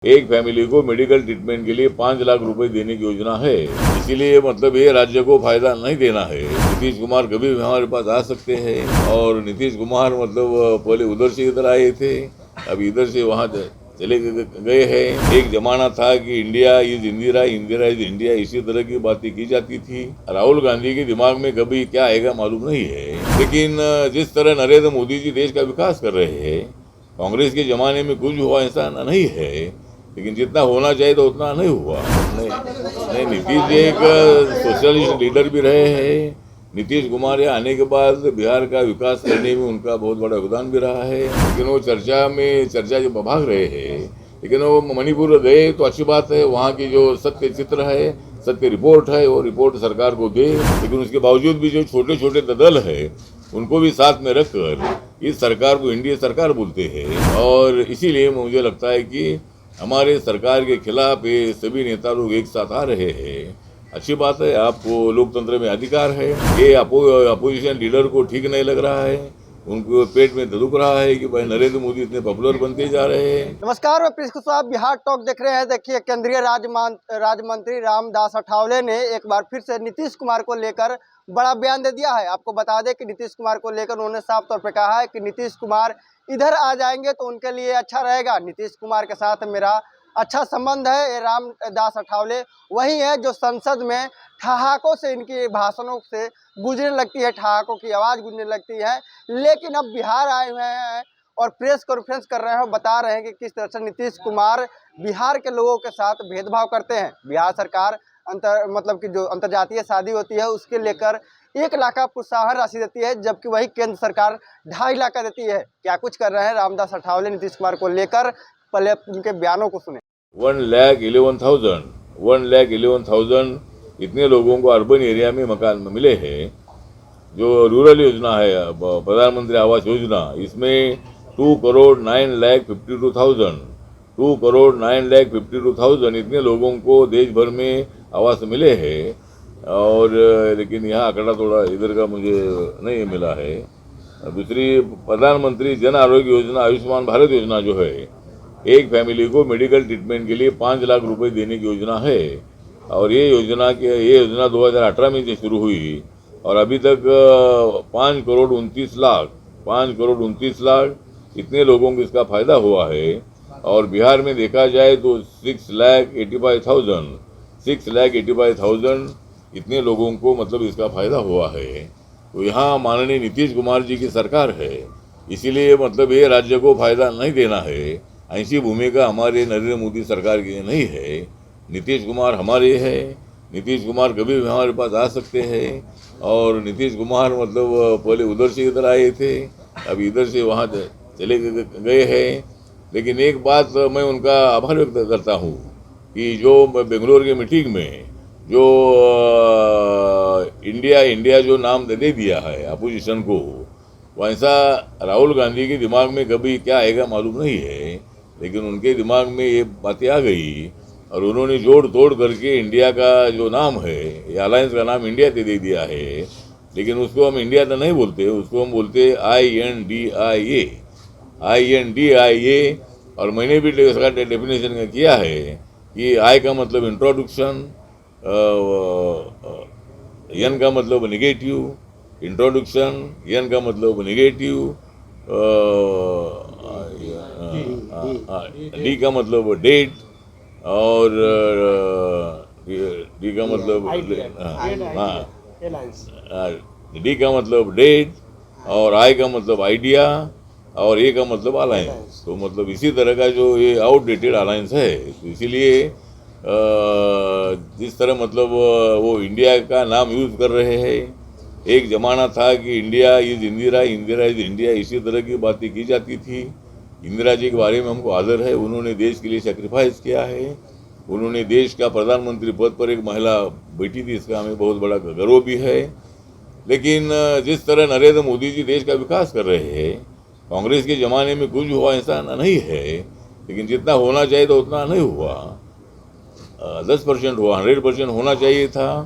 एक फैमिली को medical treatment के लिए 5 लाख रुपए देने की योजना है। इसीलिए मतलब ये राज्य को फायदा नहीं देना है। नीतीश कुमार कभी भी हमारे पास आ सकते हैं और नीतीश कुमार मतलब पहले उधर से इधर आए थे, अब इधर से वहाँ चले गए हैं। एक जमाना था कि India is Indira, Indira is India, इसी तरह की बातें की जाती थी। राहुल गांधी के दिमाग में कभी क्या आएगा मालूम नहीं है, लेकिन जिस तरह नरेंद्र मोदी जी देश का विकास कर रहे हैं, कांग्रेस के जमाने में कुछ हुआ ऐसा नहीं है, लेकिन जितना होना चाहिए तो उतना नहीं हुआ। नहीं, नीतीश जी एक सोशलिस्ट लीडर भी रहे हैं। नीतीश कुमार यहाँ आने के बाद बिहार का विकास करने में उनका बहुत बड़ा योगदान भी रहा है, लेकिन वो चर्चा जो भाग रहे हैं, लेकिन वो मणिपुर गए तो अच्छी बात है। वहाँ की जो सत्य चित्र है, सत्य रिपोर्ट है, वो रिपोर्ट सरकार को दे, लेकिन उसके बावजूद भी जो छोटे छोटे दल है उनको भी साथ में रखकर इस सरकार को एनडीए सरकार बोलते हैं। और इसीलिए मुझे लगता है कि हमारे सरकार के खिलाफ ये सभी नेता लोग एक साथ आ रहे हैं। अच्छी बात है, आपको लोकतंत्र में अधिकार है। ये अपोजिशन लीडर को ठीक नहीं लग रहा है, उनको पेट में दुख रहा है कि भाई नरेंद्र मोदी इतने पॉपुलर बनते जा रहे हैं। नमस्कार, मैं प्रिंस कुशवाहा, बिहार टॉक देख रहे हैं। देखिए, केंद्रीय राज्य मंत्री रामदास अठावले ने एक बार फिर से नीतीश कुमार को लेकर बड़ा बयान दे दिया है। आपको बता दें कि नीतीश कुमार को लेकर उन्होंने साफ तौर पे कहा है कि नीतीश कुमार इधर आ जाएंगे तो उनके लिए अच्छा रहेगा। नीतीश कुमार के साथ मेरा अच्छा संबंध है। ये रामदास अठावले वही है जो संसद में ठहाकों से, इनकी भाषणों से गूंजने लगती है, ठहाकों की आवाज़ गूंजने लगती है। लेकिन अब बिहार आए हुए हैं और प्रेस कॉन्फ्रेंस कर रहे हैं, बता रहे हैं कि किस तरह से नीतीश कुमार बिहार के लोगों के साथ भेदभाव करते हैं। बिहार सरकार मतलब कि जो अंतर्जातीय शादी होती है उसके लेकर 1 लाख का प्रोत्साहन राशि देती है, जबकि वही केंद्र सरकार 2.5 लाख का देती है। क्या कुछ कर रहे हैं रामदास अठावले नीतीश कुमार को लेकर, पहले उनके बयानों को सुने। 1,11,000 इतने लोगों को अर्बन एरिया में मकान मिले हैं। जो रूरल योजना है, प्रधानमंत्री आवास योजना, इसमें 2,09,52,000 इतने लोगों को देश भर में आवास मिले हैं। और लेकिन यहाँ आंकड़ा थोड़ा इधर का मुझे नहीं मिला है। दूसरी, प्रधानमंत्री जन आरोग्य योजना, आयुष्मान भारत योजना जो है, एक फैमिली को मेडिकल ट्रीटमेंट के लिए 5 लाख रुपए देने की योजना है। और ये योजना 2018 में शुरू हुई और अभी तक 5 करोड़ 29 लाख इतने लोगों को इसका फायदा हुआ है। और बिहार में देखा जाए तो 6,85,000 इतने लोगों को मतलब इसका फायदा हुआ है। तो यहाँ माननीय नीतीश कुमार जी की सरकार है, इसीलिए मतलब ये राज्य को फायदा नहीं देना है। ऐसी भूमिका हमारे नरेंद्र मोदी सरकार की नहीं है। नीतीश कुमार हमारे हैं, नीतीश कुमार कभी भी हमारे पास आ सकते हैं। और नीतीश कुमार मतलब पहले उधर से इधर आए थे, अब इधर से वहाँ चले गए हैं। लेकिन एक बात मैं उनका आभार व्यक्त करता हूँ कि जो बेंगलोर की मीटिंग में जो इंडिया जो नाम दे दिया है अपोजिशन को, वैसा राहुल गांधी के दिमाग में कभी क्या आएगा मालूम नहीं है, लेकिन उनके दिमाग में ये बातें आ गई और उन्होंने जोड़ तोड़ करके इंडिया का जो नाम है, ये अलायंस का नाम इंडिया दे दिया है। लेकिन उसको हम इंडिया तो नहीं बोलते, उसको हम बोलते INDIA। और मैंने भी इसका डेफिनेशन किया है कि आई का मतलब इंट्रोडक्शन, एन का मतलब निगेटिव, इंट्रोडक्शन, एन का मतलब निगेटिव, डी का मतलब डेट, और डी का मतलब डी का मतलब डेट, और आई का मतलब आइडिया, और ए का मतलब अलायंस। तो मतलब इसी तरह का जो ये आउटडेटेड अलायंस है, तो इसीलिए जिस तरह मतलब वो इंडिया का नाम यूज़ कर रहे हैं। एक ज़माना था कि India is Indira, Indira is India, इसी तरह की बातें की जाती थी। इंदिरा जी के बारे में हमको आदर है, उन्होंने देश के लिए सेक्रीफाइस किया है। उन्होंने देश का प्रधानमंत्री पद पर एक महिला बैठी थी, इसका हमें बहुत बड़ा गर्व भी है। लेकिन जिस तरह नरेंद्र मोदी जी देश का विकास कर रहे हैं, कांग्रेस के ज़माने में कुछ हुआ ऐसा नहीं है, लेकिन जितना होना चाहिए तो उतना नहीं हुआ। 10% हुआ, 100% होना चाहिए था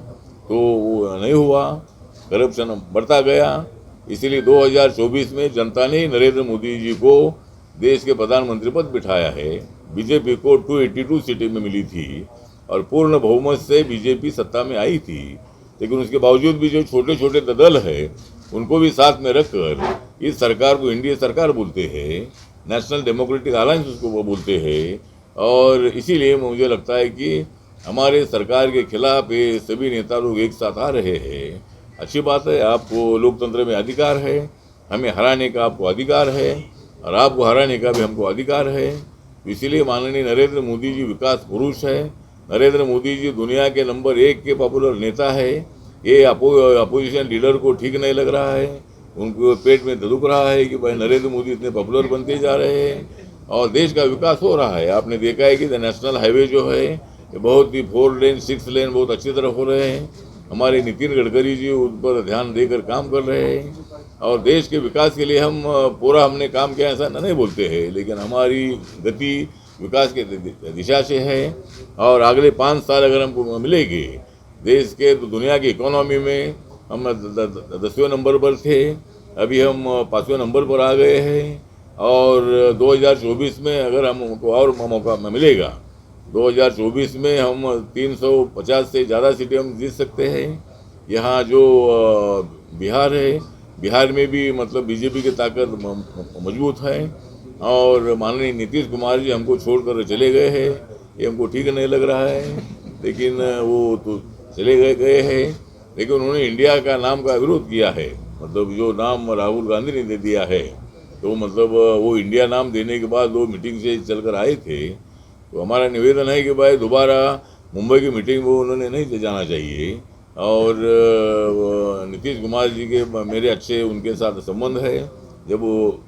तो वो नहीं हुआ। करप्शन बढ़ता गया। इसीलिए 2024 में जनता ने नरेंद्र मोदी जी को देश के प्रधानमंत्री पद बिठाया है। बीजेपी को 282 सीटें में मिली थी और पूर्ण बहुमत से बीजेपी सत्ता में आई थी। लेकिन उसके बावजूद भी जो छोटे छोटे दल है उनको भी साथ में रखकर इस सरकार को एनडीए सरकार बोलते हैं, नेशनल डेमोक्रेटिक अलायंस उसको वो बोलते हैं। और इसीलिए मुझे लगता है कि हमारे सरकार के खिलाफ ये सभी नेता लोग एक साथ आ रहे हैं। अच्छी बात है, आपको लोकतंत्र में अधिकार है, हमें हराने का आपको अधिकार है और आपको हराने का भी हमको अधिकार है। इसीलिए माननीय नरेंद्र मोदी जी विकास पुरुष है। नरेंद्र मोदी जी दुनिया के नंबर 1 के पॉपुलर नेता है। ये अपोजिशन लीडर को ठीक नहीं लग रहा है, उनको पेट में दुख रहा है कि भाई नरेंद्र मोदी इतने पॉपुलर बनते जा रहे हैं और देश का विकास हो रहा है। आपने देखा है कि नेशनल हाईवे जो है ये बहुत ही 4 लेन 6 लेन बहुत अच्छी तरह हो रहे हैं। हमारे नितिन गडकरी जी उन पर ध्यान देकर काम कर रहे हैं और देश के विकास के लिए हम पूरा हमने काम किया ऐसा नहीं बोलते हैं, लेकिन हमारी गति विकास के दिशा से है। और अगले 5 साल अगर हमको मिलेंगे देश के तो दुनिया की इकोनॉमी में हम 10वें नंबर पर थे, अभी हम 5वें नंबर पर आ गए हैं। और 2024 में अगर हमको और मौका मिलेगा, 2024 में हम 350 से ज़्यादा सीटें हम जीत सकते हैं। यहाँ जो बिहार है, बिहार में भी मतलब बीजेपी की ताकत मजबूत है और माननीय नीतीश कुमार जी हमको छोड़कर चले गए हैं, ये हमको ठीक नहीं लग रहा है। लेकिन वो तो चले गए हैं, लेकिन उन्होंने इंडिया का नाम का विरोध किया है। मतलब जो नाम राहुल गांधी ने दे दिया है, तो मतलब वो इंडिया नाम देने के बाद वो मीटिंग से चलकर आए थे। तो हमारा निवेदन है कि भाई दोबारा मुंबई की मीटिंग वो उन्होंने नहीं जाना चाहिए। और नीतीश कुमार जी के मेरे अच्छे उनके साथ संबंध है। जब वो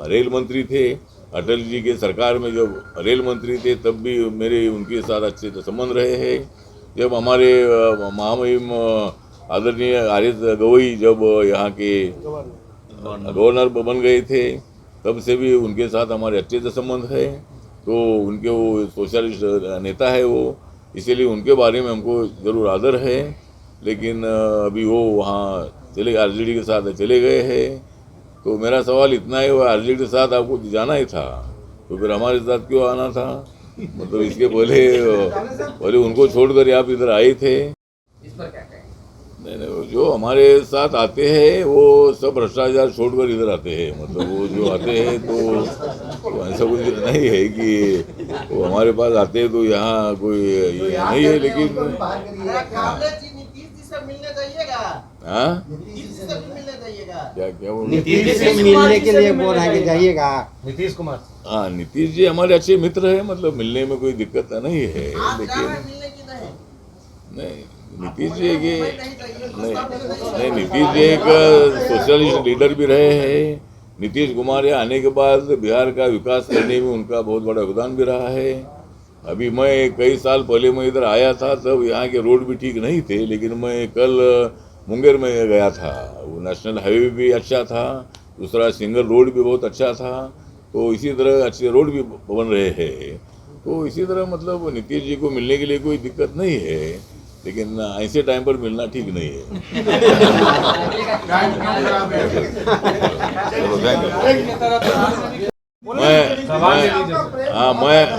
रेल मंत्री थे, अटल जी के सरकार में जब रेल मंत्री थे, तब भी मेरे उनके साथ अच्छे संबंध रहे हैं। जब हमारे महामहिम आदरणीय आर.एस. गवई जब यहाँ के गवर्नर बन गए थे, तब से भी उनके साथ हमारे अच्छे से संबंध है। तो उनके वो सोशलिस्ट नेता है वो, इसीलिए उनके बारे में हमको ज़रूर आदर है। लेकिन अभी वो वहाँ चले आरजेडी के साथ चले गए हैं। तो मेरा सवाल इतना है, वो आरजेडी के साथ आपको जाना ही था तो फिर हमारे साथ क्यों आना था? मतलब इसके पहले उनको छोड़कर आप इधर आए थे। इस पर क्या कहें? नहीं, जो हमारे साथ आते हैं वो सब भ्रष्टाचार छोड़कर इधर आते हैं। मतलब वो जो आते हैं तो ऐसा कुछ नहीं है कि वो हमारे पास आते हैं तो यहाँ कोई ये नहीं है। लेकिन हाँ, क्या क्या वो नीतीश जी से मिलने के लिए बोल रहे हैं कि जाइएगा। नीतीश कुमार, हाँ, नीतीश जी हमारे अच्छे मित्र हैं, मतलब मिलने में कोई दिक्कत नहीं है। लेकिन नहीं, नीतीश जी नहीं, नीतीश जी एक सोशलिस्ट लीडर भी रहे हैं। नीतीश कुमार यहाँ आने के बाद बिहार का विकास करने में उनका बहुत बड़ा योगदान भी रहा है। अभी मैं कई साल पहले मैं इधर आया था, तब यहाँ के रोड भी ठीक नहीं थे, लेकिन मैं कल मुंगेर में गया था, वो नेशनल हाईवे भी अच्छा था, दूसरा सिंगल रोड भी बहुत अच्छा था। तो इसी तरह अच्छे रोड भी बन रहे हैं। तो इसी तरह मतलब नीतीश जी को मिलने के लिए कोई दिक्कत नहीं है, लेकिन ऐसे टाइम पर मिलना ठीक नहीं है।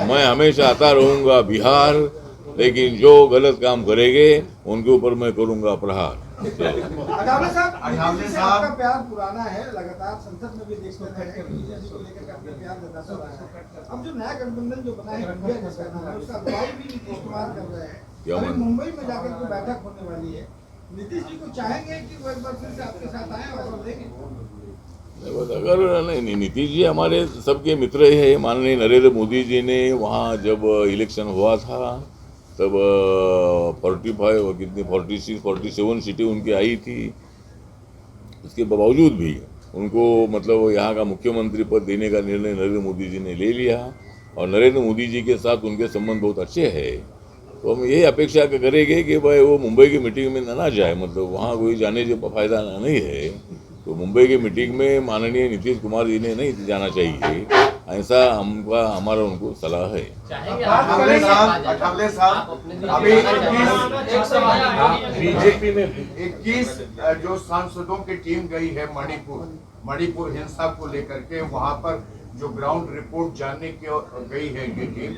मैं हमेशा आता रहूँगा बिहार, लेकिन जो गलत काम करेंगे उनके ऊपर मैं करूँगा प्रहार। अठावले साहब का प्यार पुराना है, लगातार संसद में भी देखते हैं को लेकर काफी प्यार जताता रहा है। अब जो नया गठबंधन जो बना है इंडिया जिसका नाम है, उसका अगुवाई भी नीतीश कुमार कर रहे हैं। अभी मुंबई में जाकर के बैठक होने वाली है, नीतीश जी को चाहेंगे कि वो एक बार फिर से आपके साथ आए और देंगे? अगर नहीं, नीतीश जी हमारे सबके मित्र हैं। माननीय नरेंद्र मोदी जी ने वहाँ जब इलेक्शन हुआ था तब 47 सीटें उनकी आई थी। उसके बावजूद भी उनको मतलब यहाँ का मुख्यमंत्री पद देने का निर्णय नरेंद्र मोदी जी ने ले लिया और नरेंद्र मोदी जी के साथ उनके संबंध बहुत अच्छे हैं। तो हम यही अपेक्षा करेंगे कि भाई वो मुंबई की मीटिंग में ना जाए, मतलब वहाँ कोई जाने जो फायदा नहीं है। तो मुंबई की मीटिंग में माननीय नीतीश कुमार जी ने नहीं जाना चाहिए, ऐसा हमारा उनको सलाह है। अठावले साहब अभी 21 बीजेपी में 21 जो सांसदों की टीम गई है मणिपुर हिंसा को लेकर के, वहां पर जो ग्राउंड रिपोर्ट जानने की गई है ये टीम,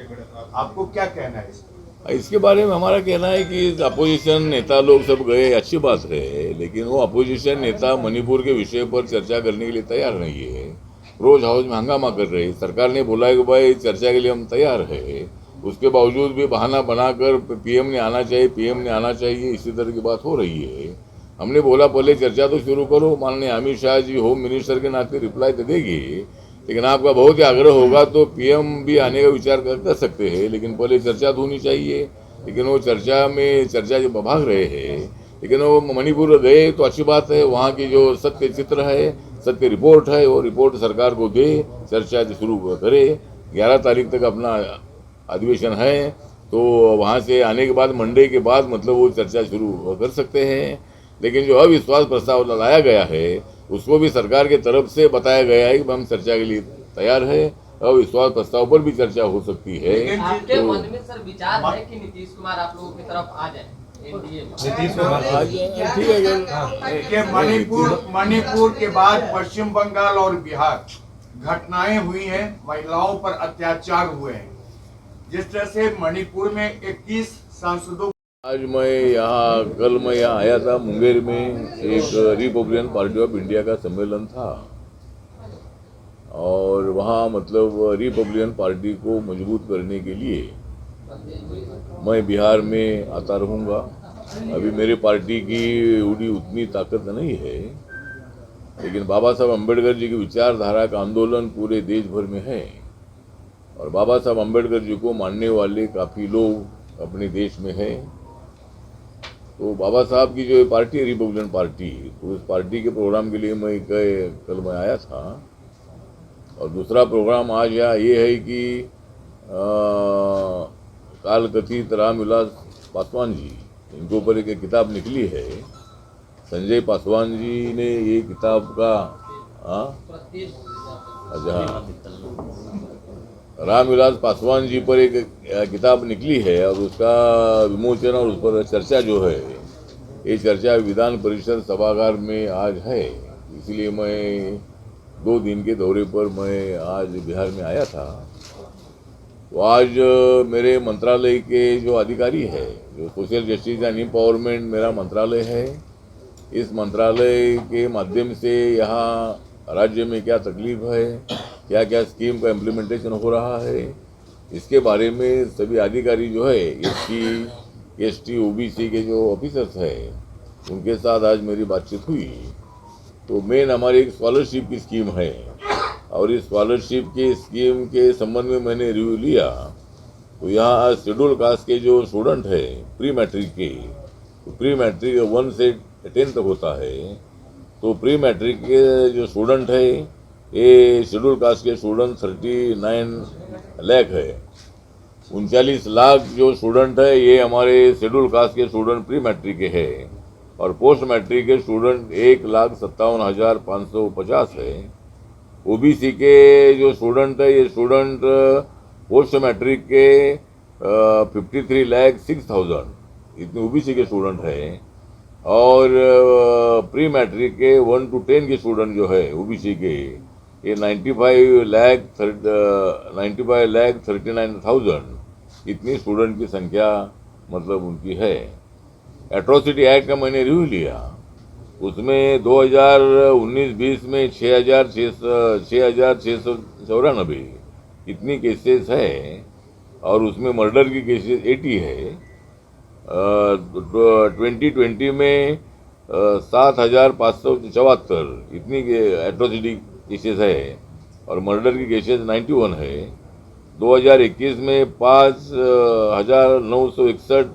आपको क्या कहना है इसमें? इसके बारे में हमारा कहना है कि अपोजिशन नेता लोग सब गए, अच्छी बात है, लेकिन वो अपोजिशन नेता मणिपुर के विषय पर चर्चा करने के लिए तैयार नहीं है। रोज हाउस में हंगामा कर रहे हैं। सरकार ने बोला है कि भाई चर्चा के लिए हम तैयार है, उसके बावजूद भी बहाना बनाकर पीएम ने आना चाहिए, इसी तरह की बात हो रही है। हमने बोला पहले चर्चा तो शुरू करो, माननीय अमित शाह जी होम मिनिस्टर के नाते रिप्लाई तो देगी, लेकिन आपका बहुत ही आग्रह होगा तो पीएम भी आने का विचार कर सकते हैं, लेकिन पहले चर्चा तो होनी चाहिए। लेकिन वो चर्चा जो भाग रहे हैं, लेकिन वो मणिपुर गए तो अच्छी बात है। वहाँ की जो सत्य चित्र है, सत्य रिपोर्ट है, वो रिपोर्ट सरकार को दे, चर्चा शुरू करे। 11 तारीख तक अपना अधिवेशन है, तो वहाँ से आने के बाद मंडे के बाद मतलब वो चर्चा शुरू कर सकते हैं। लेकिन जो अविश्वास प्रस्ताव लाया गया है उसको भी सरकार के तरफ से बताया गया है कि हम चर्चा के लिए तैयार है। अविश्वास प्रस्ताव पर भी चर्चा हो सकती है। आपके मन में सर विचार है कि नीतीश कुमार आप लोगों की तरफ आ जाए एनडीए में? नीतीश कुमार ठीक है कि मणिपुर के बाद पश्चिम बंगाल और बिहार घटनाएं हुई हैं, महिलाओं पर अत्याचार हुए हैं। जिस तरह से मणिपुर में 21 सांसदों कल मैं यहाँ आया था मुंगेर में, एक रिपब्लिकन पार्टी ऑफ इंडिया का सम्मेलन था और वहाँ मतलब रिपब्लिकन पार्टी को मजबूत करने के लिए मैं बिहार में आता रहूँगा। अभी मेरे पार्टी की उतनी ताकत नहीं है, लेकिन बाबा साहब अम्बेडकर जी की विचारधारा का आंदोलन पूरे देश भर में है और बाबा साहब अम्बेडकर जी को मानने वाले काफ़ी लोग अपने देश में हैं। तो बाबा साहब की जो पार्टी है रिपब्लिकन पार्टी, तो उस पार्टी के प्रोग्राम के लिए कल मैं आया था। और दूसरा प्रोग्राम आज यहाँ ये है कि काल कथित रामविलास पासवान जी, इनके ऊपर एक किताब निकली है। संजय पासवान जी ने ये किताब का रामविलास पासवान जी पर एक किताब निकली है और उसका विमोचन और उस पर चर्चा जो है, ये चर्चा विधान परिषद सभागार में आज है। इसलिए मैं 2 दिन के दौरे पर मैं आज बिहार में आया था। तो आज मेरे मंत्रालय के जो अधिकारी है, जो सोशल जस्टिस एंड एम्पावरमेंट मेरा मंत्रालय है, इस मंत्रालय के माध्यम से यहाँ राज्य में क्या तकलीफ है, क्या क्या स्कीम का इम्प्लीमेंटेशन हो रहा है, इसके बारे में सभी अधिकारी जो है एसटी ओबीसी के जो ऑफिसर्स हैं उनके साथ आज मेरी बातचीत हुई। तो मेन हमारी एक स्कॉलरशिप की स्कीम है और इस स्कॉलरशिप की स्कीम के संबंध में मैंने रिव्यू लिया। तो यहाँ शेड्यूल कास्ट के जो स्टूडेंट है प्री मैट्रिक के, तो प्री मैट्रिक 1 से 10 तक होता है। तो प्री मैट्रिक के जो स्टूडेंट है, ये शेड्यूल कास्ट के स्टूडेंट 39 लाख है। 39 लाख जो स्टूडेंट है ये हमारे शेड्यूल कास्ट के स्टूडेंट प्री मैट्रिक के है और पोस्ट मैट्रिक के स्टूडेंट 1,57,550 है। ओबीसी के जो स्टूडेंट है, ये स्टूडेंट पोस्ट मैट्रिक के 53,06,000 इतने ओबीसी के स्टूडेंट हैं और प्री मैट्रिक के 1 to 10 के स्टूडेंट जो है ओबीसी के, ये 95,39,000 इतनी स्टूडेंट की संख्या मतलब उनकी है। एट्रोसिटी एक्ट का मैंने रिव्यू लिया, उसमें 2019-20 में 6,694 इतनी केसेस है और उसमें मर्डर की केसेस 80 है। 2020 में 7,574 इतनी एट्रोसिटी केसेस है और मर्डर की केसेस 91 है। 2021 में 5,961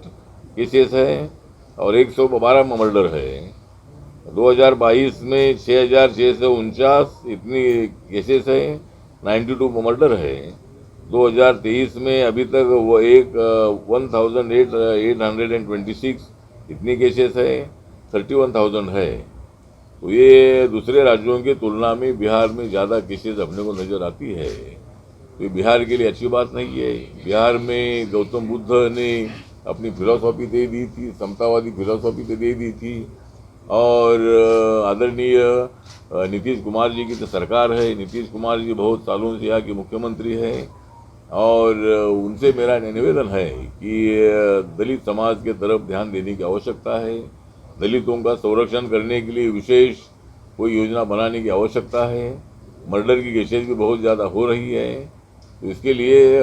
केसेस है और 112 मर्डर है। 2022 में 6,649 इतनी केसेस है, 92 मर्डर है। 2023 में अभी तक वो 1,826 इतनी केसेस है, 31,000 है। तो ये दूसरे राज्यों की तुलना में बिहार में ज़्यादा केसेस अपने को नज़र आती है। तो बिहार के लिए अच्छी बात नहीं है। बिहार में गौतम बुद्ध ने अपनी फिलॉसफी दे दी थी, समतावादी फिलॉसफी तो दे दी थी, और आदरणीय नीतीश कुमार जी की तो सरकार है। नीतीश कुमार जी बहुत सालों से यहाँ के मुख्यमंत्री है और उनसे मेरा निवेदन है कि दलित समाज के तरफ ध्यान देने की आवश्यकता है। दलितों का संरक्षण करने के लिए विशेष कोई योजना बनाने की आवश्यकता है। मर्डर की केसेज भी बहुत ज़्यादा हो रही है, तो इसके लिए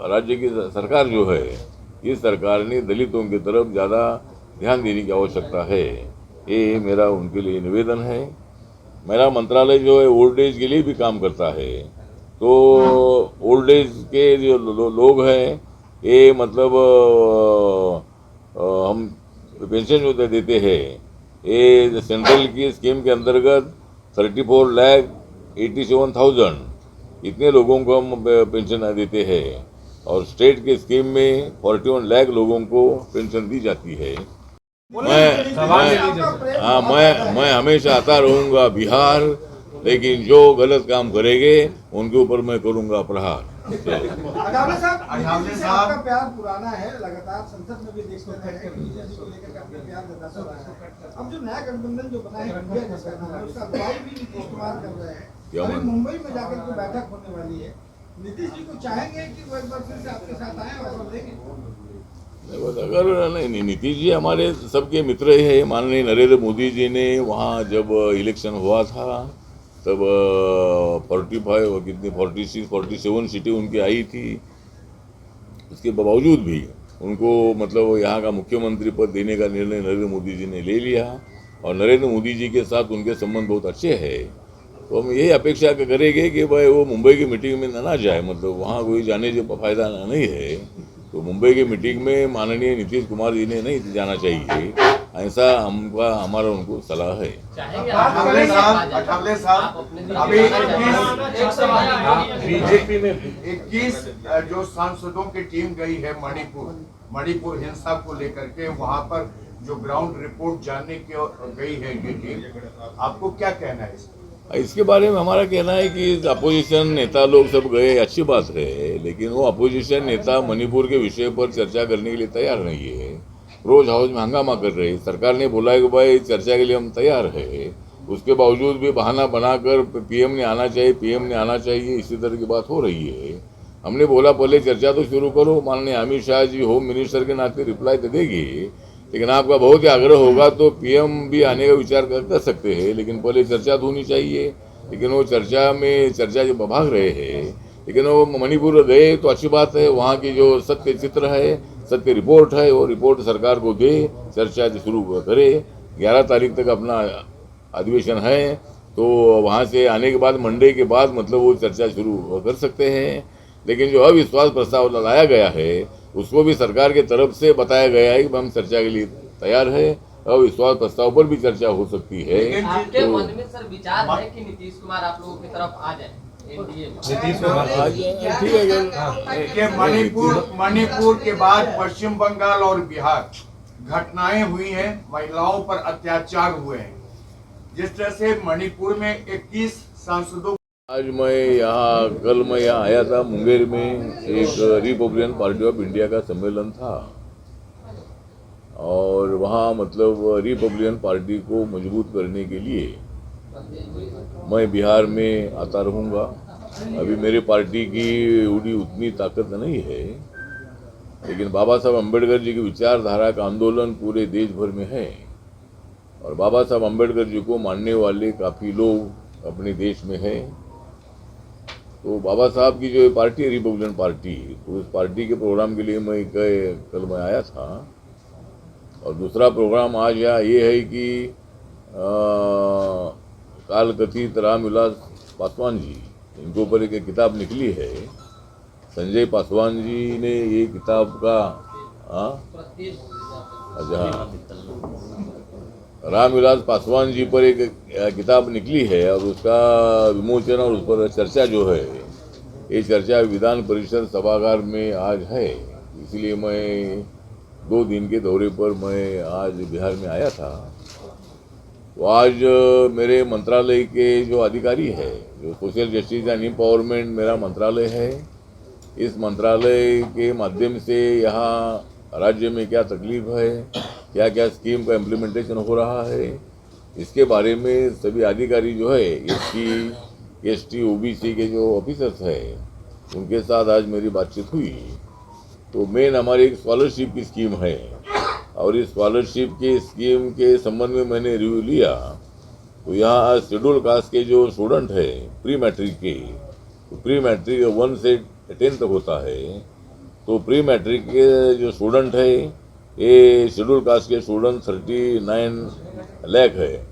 राज्य की सरकार जो है, इस सरकार ने दलितों की तरफ ज़्यादा ध्यान देने की आवश्यकता है। ये मेरा उनके लिए निवेदन है। मेरा मंत्रालय जो है ओल्ड एज के लिए भी काम करता है, तो ओल्ड एज के जो लोग हैं ये मतलब हम पेंशन जो देते हैं, ये सेंट्रल की स्कीम के अंतर्गत 34,87,000 इतने लोगों को हम पेंशन देते हैं और स्टेट के स्कीम में 41 लाख लोगों को पेंशन दी जाती है। मैं हमेशा आता रहूँगा बिहार, लेकिन जो गलत काम करेंगे उनके ऊपर मैं करूँगा प्रहार। अठावले साहब आपका प्यार पुराना है, लगातार संसद में भी देखते रहे हैं बीजेपी को लेकर काफी प्यार जताता रहा है। अब जो नया गठबंधन जो बना है इंडिया जिसका नाम है, उसका अगुवाई भी नीतीश कुमार कर रहे हैं। अभी मुंबई में जाकर के बैठक होने वाली है। नीतीश जी को चाहेंगे कि वो एक बार फिर से आपके साथ आए और देंगे? अगर नहीं, नीतीश जी हमारे सबके मित्र हैं। माननीय नरेंद्र मोदी जी ने वहाँ जब इलेक्शन हुआ था तब 46-47 सीटें उनकी आई थी। उसके बावजूद भी उनको मतलब यहाँ का मुख्यमंत्री पद देने का निर्णय नरेंद्र मोदी जी ने ले लिया और नरेंद्र मोदी जी के साथ उनके संबंध बहुत अच्छे हैं। तो हम यही अपेक्षा करेंगे कि भाई वो मुंबई की मीटिंग में ना जाए, मतलब वहाँ कोई जाने जो फायदा नहीं है। तो मुंबई की मीटिंग में माननीय नीतीश कुमार जी ने नहीं जाना चाहिए, ऐसा हमारा उनको सलाह है। अठावले साहब अभी 21 जो सांसदों की टीम गई है मणिपुर हिंसा को लेकर के, वहां पर जो ग्राउंड रिपोर्ट जानने की गई है ये टीम, आपको क्या कहना है इसके बारे में? हमारा कहना है कि अपोजिशन नेता लोग सब गए, अच्छी बात है, लेकिन वो अपोजिशन नेता मणिपुर के विषय पर चर्चा करने के लिए तैयार नहीं है। रोज हाउस में हंगामा कर रहे हैं। सरकार ने बोला है कि भाई चर्चा के लिए हम तैयार है, उसके बावजूद भी बहाना बनाकर पीएम ने आना चाहिए, इसी तरह की बात हो रही है। हमने बोला पहले चर्चा तो शुरू करो। माननीय अमित शाह जी होम मिनिस्टर के नाते रिप्लाई तो देगी, लेकिन आपका बहुत ही आग्रह होगा तो पीएम भी आने का विचार कर सकते हैं, लेकिन पहले चर्चा तो होनी चाहिए। लेकिन वो चर्चा जो भाग रहे हैं, लेकिन वो मणिपुर गए तो अच्छी बात है। वहाँ की जो सत्य चित्र है, सत्य रिपोर्ट है, वो रिपोर्ट सरकार को दे, चर्चा शुरू करे। 11 तारीख तक अपना अधिवेशन है, तो वहाँ से आने के बाद मंडे के बाद मतलब वो चर्चा शुरू कर सकते हैं। लेकिन जो अविश्वास प्रस्ताव लाया गया है उसको भी सरकार के तरफ से बताया गया है कि हम चर्चा के लिए तैयार है। अविश्वास प्रस्ताव पर भी चर्चा हो सकती है। आपके मन में सर विचार है कि नीतीश कुमार आप लोगों की तरफ आ जाए? ठीक है। मणिपुर के बाद पश्चिम बंगाल और बिहार घटनाएं हुई हैं, महिलाओं पर अत्याचार हुए हैं। जिस तरह से मणिपुर में 21 सांसदों कल मैं यहाँ आया था मुंगेर में, एक रिपब्लिकन पार्टी ऑफ इंडिया का सम्मेलन था और वहाँ मतलब रिपब्लिकन पार्टी को मजबूत करने के लिए मैं बिहार में आता रहूँगा। अभी मेरी पार्टी की उतनी ताकत नहीं है, लेकिन बाबा साहब अम्बेडकर जी की विचारधारा का आंदोलन पूरे देश भर में है और बाबा साहब अम्बेडकर जी को मानने वाले काफ़ी लोग अपने देश में हैं। तो बाबा साहब की जो पार्टी है रिपब्लिकन पार्टी, तो उस पार्टी के प्रोग्राम के लिए कल मैं आया था। और दूसरा प्रोग्राम आज यहाँ ये है कि काल कथित रामविलास पासवान जी, इनके ऊपर एक किताब निकली है। संजय पासवान जी ने ये किताब का रामविलास पासवान जी पर एक किताब निकली है और उसका विमोचन और उस पर चर्चा जो है, ये चर्चा विधान परिषद सभागार में आज है। इसलिए मैं 2 दिन के दौरे पर मैं आज बिहार में आया था। तो आज मेरे मंत्रालय के जो अधिकारी है, जो सोशल जस्टिस एंड एम्पावरमेंट मेरा मंत्रालय है, इस मंत्रालय के माध्यम से यहाँ राज्य में क्या तकलीफ है, क्या क्या स्कीम का इम्प्लीमेंटेशन हो रहा है, इसके बारे में सभी अधिकारी जो है ST OBC के जो ऑफिसर्स हैं उनके साथ आज मेरी बातचीत हुई। तो मेन हमारी एक स्कॉलरशिप की स्कीम है और इस स्कॉलरशिप की स्कीम के संबंध में मैंने रिव्यू लिया। तो यहाँ शेड्यूल कास्ट के जो स्टूडेंट है प्री मैट्रिक के, तो प्री मैट्रिक 1 से 10 तक होता है। तो प्री मैट्रिक के जो स्टूडेंट है ये शेड्यूल कास्ट के स्टूडेंट 39 लाख है।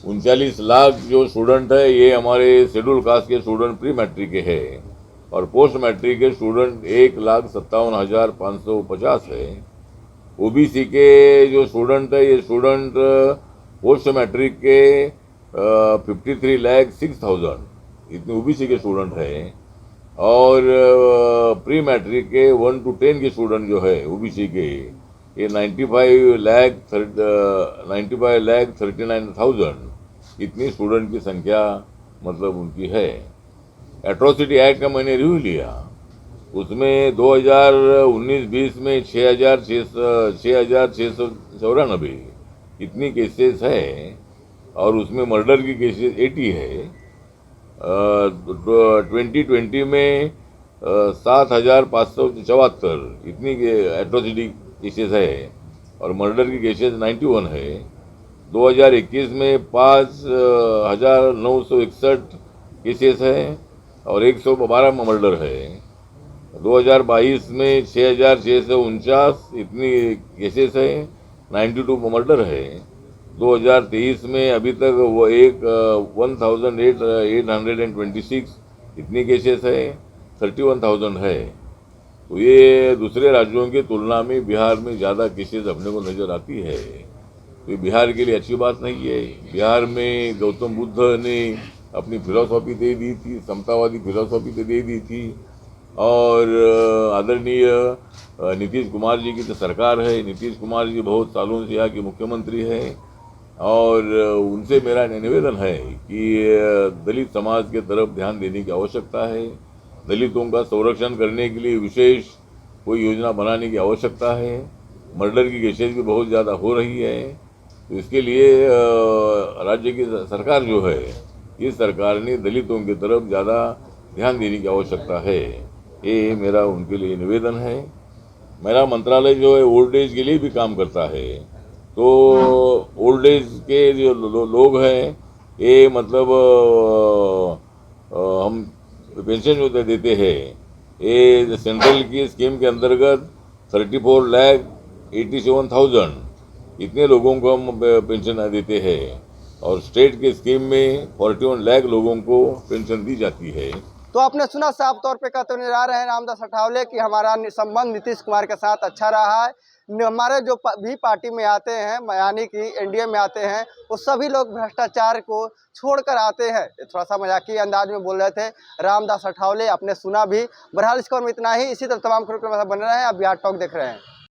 39 लाख जो स्टूडेंट है ये हमारे शेड्यूल कास्ट के स्टूडेंट प्री मैट्रिक के है और पोस्ट मैट्रिक के स्टूडेंट 1,57,550 है। OBC के जो स्टूडेंट है ये स्टूडेंट पोस्ट मैट्रिक के 53,06,000 इतने OBC के स्टूडेंट हैं और प्री मैट्रिक के 1 to 10 के स्टूडेंट जो है OBC के ये 95,39,000 इतनी स्टूडेंट की संख्या मतलब उनकी है। एट्रोसिटी एक्ट का मैंने रिव्यू लिया, उसमें 2019-20 में 6,694 इतनी केसेस है और उसमें मर्डर की केसेस 80 है। 2020 में 7,574 इतनी एट्रोसिटी केसेस है और मर्डर की केसेस 91 है। 2021 में 5,961 केसेस है और 112 मर्डर है। 2022 में 6,649 इतनी केसेस है, 92 मर्डर है। 2023 में अभी तक वो 1,826 इतनी केसेस है, 31,000 है। तो ये दूसरे राज्यों की तुलना में बिहार में ज़्यादा केसेस अपने को नज़र आती है। तो बिहार के लिए अच्छी बात नहीं है। बिहार में गौतम बुद्ध ने अपनी फिलॉसफी दे दी थी, समतावादी फिलॉसफी दे दी थी और आदरणीय नीतीश कुमार जी की तो सरकार है। नीतीश कुमार जी बहुत सालों से यहाँ के मुख्यमंत्री हैं और उनसे मेरा निवेदन है कि दलित समाज के तरफ ध्यान देने की आवश्यकता है। दलितों का संरक्षण करने के लिए विशेष कोई योजना बनाने की आवश्यकता है। मर्डर की केसेस भी बहुत ज़्यादा हो रही है, तो इसके लिए राज्य की सरकार जो है, इस सरकार ने दलितों की तरफ ज़्यादा ध्यान देने की आवश्यकता है। ये मेरा उनके लिए निवेदन है। मेरा मंत्रालय जो है ओल्ड एज के लिए भी काम करता है। तो ओल्ड एज के जो लोग हैं ये मतलब हम पेंशन जो देते हैं ये सेंट्रल की स्कीम के अंतर्गत 34,87,000 इतने लोगों को हम पेंशन देते हैं और स्टेट के स्कीम में 41 लाख लोगों को पेंशन दी जाती है। तो आपने सुना, साफ तौर पे कहते नजर आ रहे हैं रामदास अठावले कि हमारा संबंध नीतीश कुमार के साथ अच्छा रहा है। हमारे जो भी पार्टी में आते हैं यानी कि NDA में आते हैं वो सभी लोग भ्रष्टाचार को छोड़कर आते हैं। थोड़ा सा मजाकिया अंदाज में बोल रहे थे रामदास अठावले, आपने सुना भी। बहरहाल इसको में इतना ही। इसी तरह तमाम खबरों के बने रहे हैं। आप बिहार टॉक देख रहे हैं।